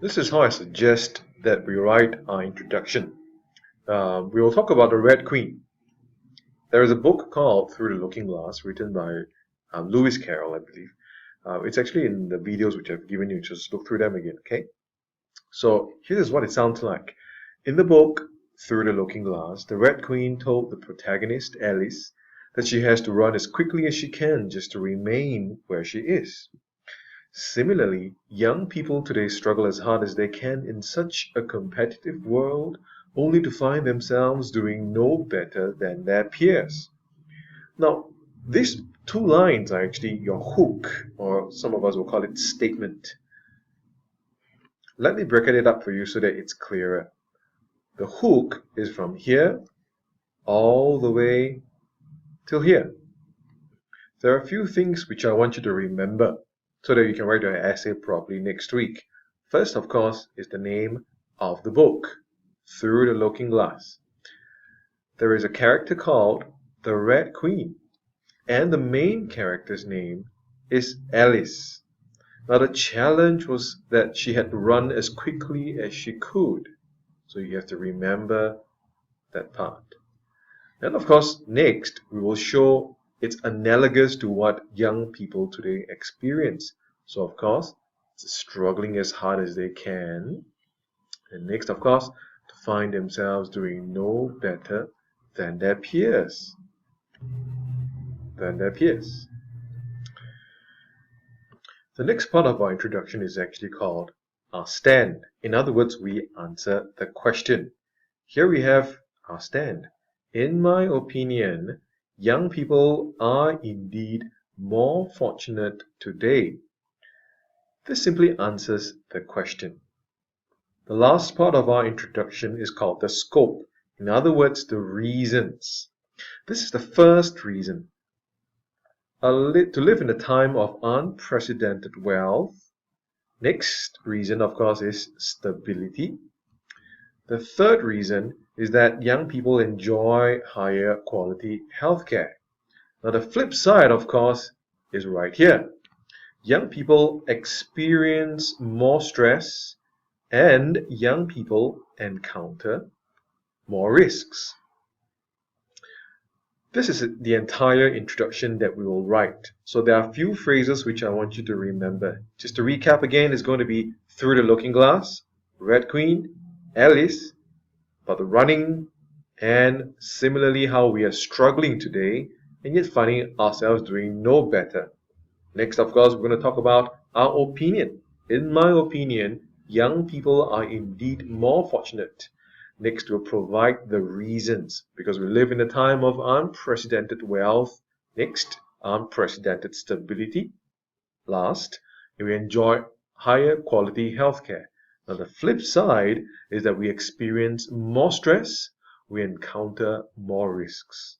This is how I suggest that we write our introduction. We will talk about the Red Queen. There is a book called Through the Looking Glass, written by Lewis Carroll, I believe. It's actually in the videos which I've given you. Just look through them again, okay? So here's what it sounds like. In the book Through the Looking Glass, the Red Queen told the protagonist, Alice, that she has to run as quickly as she can just to remain where she is. Similarly, young people today struggle as hard as they can in such a competitive world, only to find themselves doing no better than their peers. Now, these two lines are actually your hook, or some of us will call it statement. Let me break it up for you so that it's clearer. The hook is from here all the way till here. There are a few things which I want you to remember so that you can write your essay properly next week. First, of course, is the name of the book, Through the Looking Glass. There is a character called the Red Queen, and the main character's name is Alice. Now, the challenge was that she had to run as quickly as she could. So you have to remember that part. And of course, next, we will show it's analogous to what young people today experience. So of course, it's struggling as hard as they can. And next, of course, to find themselves doing no better than their peers. The next part of our introduction is actually called our stand. In other words, we answer the question. Here we have our stand. In my opinion, young people are indeed more fortunate today. This simply answers the question. The last part of our introduction is called the scope. In other words, the reasons. This is the first reason. To live in a time of unprecedented wealth. Next reason, of course, is stability. The third reason is that young people enjoy higher quality healthcare. Now, the flip side, of course, is right here. Young people experience more stress, and young people encounter more risks. This is the entire introduction that we will write. So there are a few phrases which I want you to remember. Just to recap again, it's going to be Through the Looking Glass, Red Queen, Alice, about the running, and similarly how we are struggling today and yet finding ourselves doing no better. Next, of course, we're going to talk about our opinion. In my opinion, young people are indeed more fortunate. Next, we'll provide the reasons because we live in a time of unprecedented wealth. Next, unprecedented stability. Last, we enjoy higher quality healthcare. Now, the flip side is that we experience more stress, we encounter more risks.